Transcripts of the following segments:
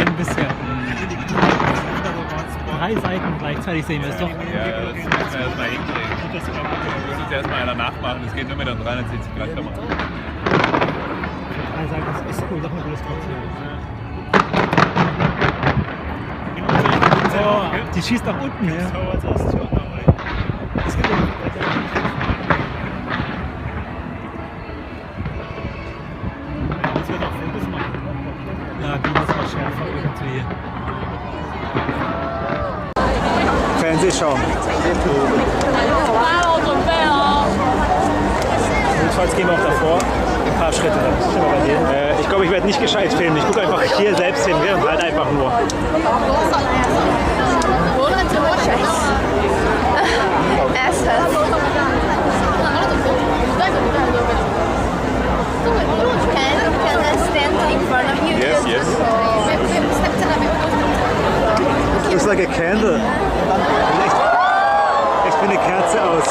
einen bisher. 3 Seiten gleichzeitig sehen wir es doch. Ja, das müssen wir erstmal hinkriegen. Das muss uns erstmal einer nachmachen, das geht nur mit der 360 Grad Kamera. 3 Seiten, das ist cool, doch mal gutes Portieren. Oh, die schießt nach unten, ja. Das geht ja nicht weiter. Jetzt wird auch Fotos machen. Ja, die muss mal schärfer irgendwie. Fernsehschau. Notfalls gehen wir auch davor. Ein paar Schritte. Ich glaube, ich werde nicht gescheit filmen. Ich gucke einfach hier selbst hin und halt einfach nur. Yes, yes. Looks like a candle. Echt wie eine Kerze aus.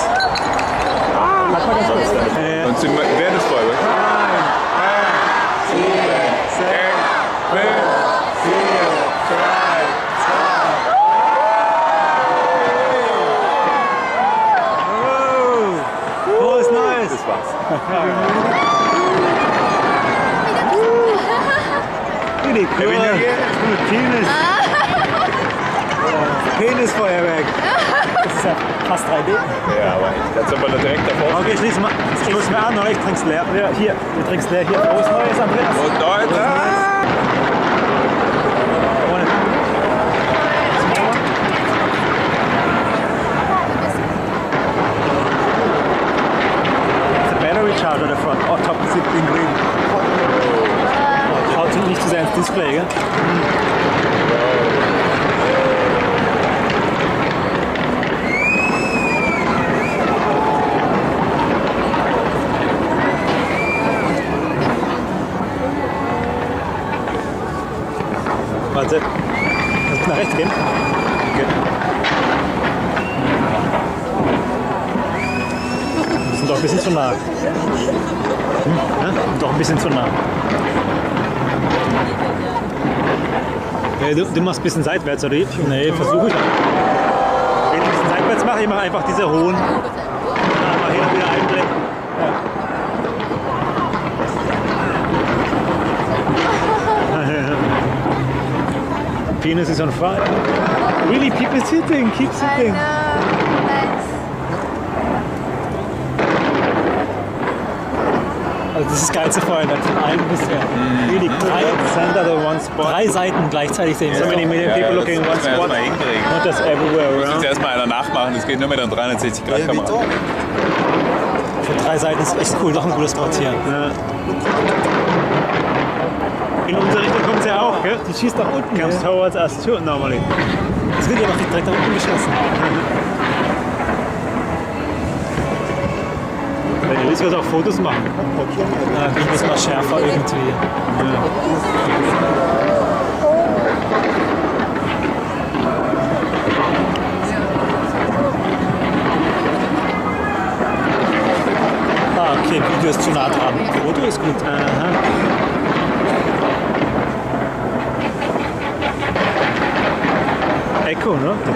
Und sie werden es voll, oder? 7, 6, 5, 4, 3, 2. Frohes Neues! Das war's. Really cool. Penis. Penisfeuerwerk. Das ist ja fast 3D. Ja, aber jetzt sind wir da direkt davor. Okay, schließ mal an, oder? Ich trink's leer. Ja, hier, du trinkst leer. Hier, frohes Neues, Andreas. Und Leute! It's a battery charger at the front. Oh, top is in green. Schaut nicht zu sehr ins Display, gell? Warte. Kannst du nach rechts gehen? Okay. Wir sind doch ein bisschen zu nah. Ja? Doch ein bisschen zu nah. Du machst ein bisschen seitwärts, oder? Nee, versuche ich. Wenn ich ein bisschen seitwärts mache, ich mache einfach diese hohen. Mal hin und wieder einblenden. Ja. Penis is on fire. Really, people sitting, keep sitting. Also das ist das geilste Feuerwerk von allen bisher. Really, 3 Seiten gleichzeitig sehen. So many million people looking in one spot. Erstmal hinkriegen. Not just everywhere Muss uns around. erstmal einer nachmachen, das geht nur mit der 360 Grad Kamera. Für 3 Seiten ist echt cool, doch ein gutes Portieren. Ja. In unsere Richtung kommt sie ja auch, gell? Die schießt nach unten. Comes towards us too, normally. Es wird ja noch direkt nach unten geschossen. Wenn du willst, kannst du auch Fotos machen. Ja, die muss mal schärfer irgendwie. Ah, okay, Video ist zu nah dran. Foto ist gut. Aha. Echo, ne? From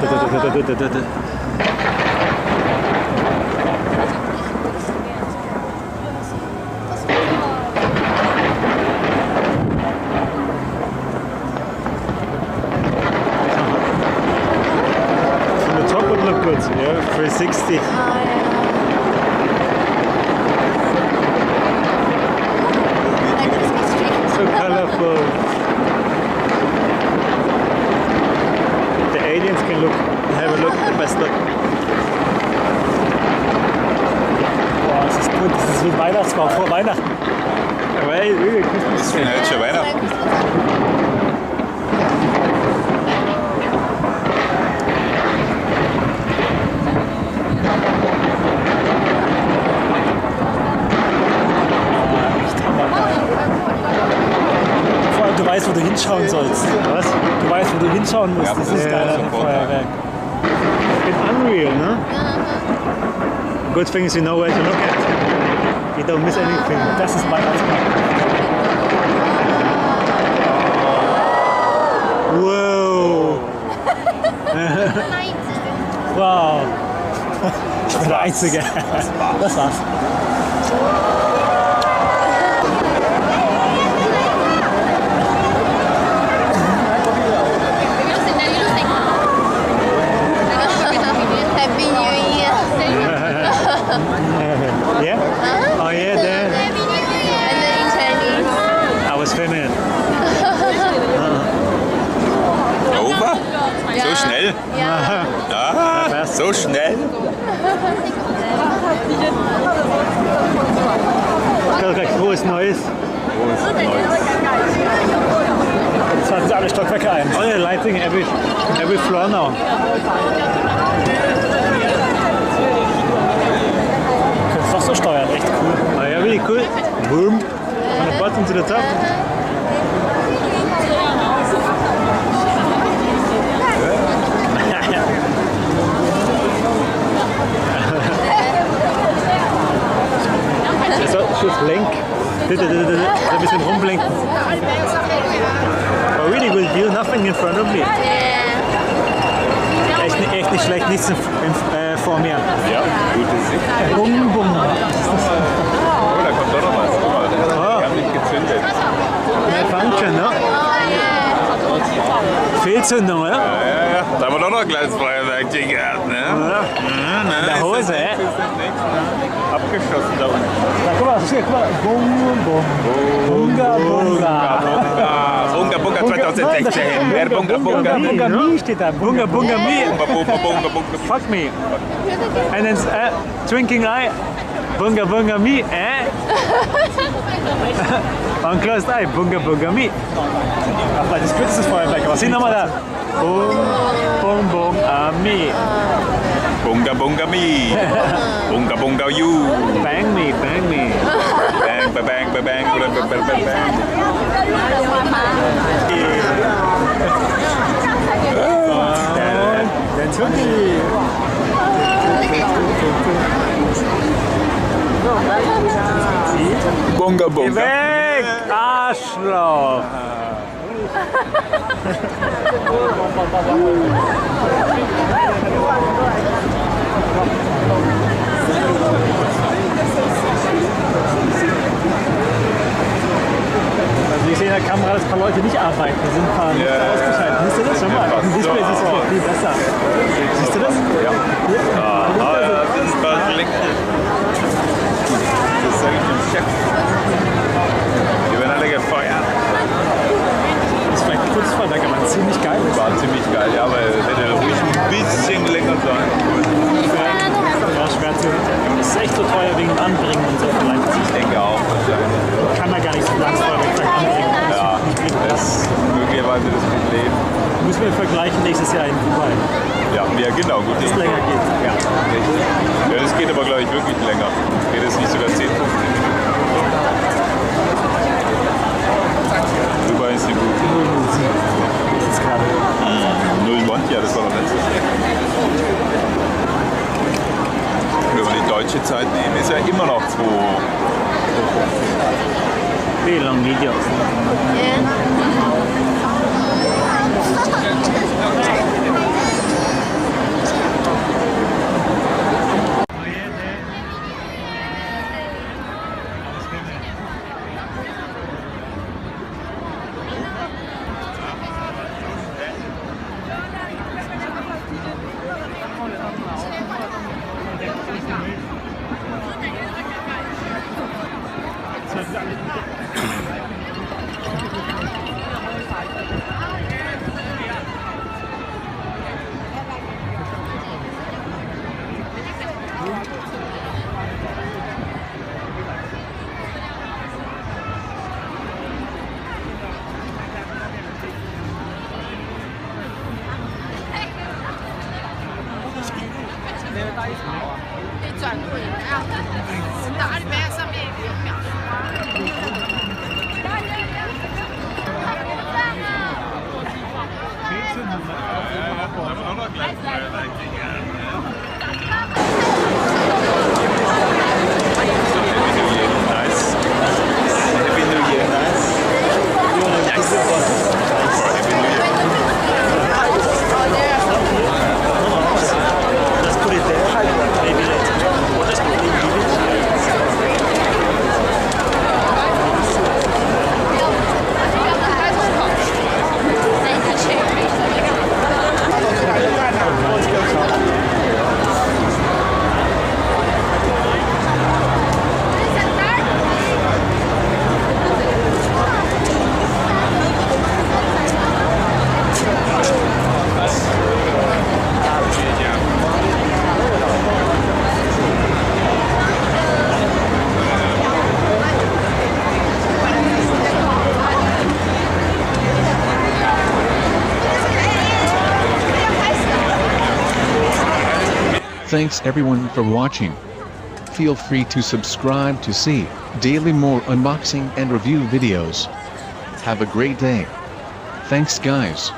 the top would look good, yeah, 360. So colorful. The aliens can have a look, the best look. Boah, das ist gut, das ist wie ein Weihnachtsbaum vor Weihnachten. Right, really Christmas Das tree. ist jetzt schon Weihnachten. Vor allem, du weißt, wo du hinschauen sollst. Was? Du weißt, wo du hinschauen musst. Ja, Das ist ja, geil, ein sofort. Feuerwerk. It's unreal, no? Good thing is you know where to look at. You don't miss anything. Das ist Weihnachtsbaum. Wow. Ich bin der Einzige. Das war's. Happy New Year. Yeah? Oh yeah, there. And then in Chinese. I was filming it. Over? Ja. So schnell? Ja. Ah, so schnell? Frohes Neues. Jetzt halten sie alle Stockwerke ein. Oh yeah, lighting every floor now. Kannst doch so steuern, echt cool. Oh yeah, really cool. Boom. From the bottom to the top. So blink. Ein bisschen rumblinken. Oh really good view, nothing in front of me. Echt nicht schlecht, nichts vor mir. Ja, gute Sicht. Bum, bum. Oh, da kommt doch noch was. Guck mal, die haben nicht gezündet. Function, ne? Fehlzündung, oder? Ja. Da haben wir doch noch ein kleines Feuerwerk gehabt, ne? In der Hose, Abgeschossen da unten. Na, guck mal, guck mal. Bum, bum. Bunga, bunga. Bunga Bunga 2016. Wer Bunga Bunga? Bunga Mi steht da. Bunga Bunga Mi. Bunga Bunga Bunga. Fuck me. And then twinkling eye. Bunga Bunga Mi. Und closed eye. Bunga Bunga Mi. Ach, das ist das Feuerwerk. Aber Sieh nochmal da. Bum, bum, bum, mi. Bunga Bunga Mi. Bunga Bunga You. Bang me, bang me. Bang, ba bang, ba bang, ba bang, ba bang, bang. Dann Tutti. Bunga Geh Bunga. weg, Arschloch. Also ich sehe in der Kamera, dass ein paar Leute nicht arbeiten. Die sind ein paar nicht ausgeschaltet. Siehst du das schon mal? Auf dem Display siehst du das viel besser. Siehst du das? Ja. Das ist was lecker. Das sage ich dem Chef. Die werden alle gefeuert. Das ist vielleicht ein kurzes Feuerwerk, aber ziemlich geil. War ziemlich geil, ja, weil hätte ruhig ein bisschen länger sein. Ja, schwer zu. Das ist echt so teuer wegen dem Anbringen und so vielleicht. Ich denke auch wahrscheinlich. Kann man gar nicht so lange Feuerwerk anbringen. Ja, das ist möglicherweise das Problem. Müssen wir vergleichen nächstes Jahr in Dubai. Ja, genau, gut. Wenn es länger geht. Ja, das geht aber, glaube ich, wirklich länger. Geht es nicht sogar 10, 15 Minuten? Dubai ist eine gute. Das ist gerade. 0,1, ja, das war noch letztes Jahr. Wenn wir die deutsche Zeit nehmen, ist ja immer noch 2. Wie lang Video? Thanks everyone for watching. Feel free to subscribe to see daily more unboxing and review videos. Have a great day. Thanks guys.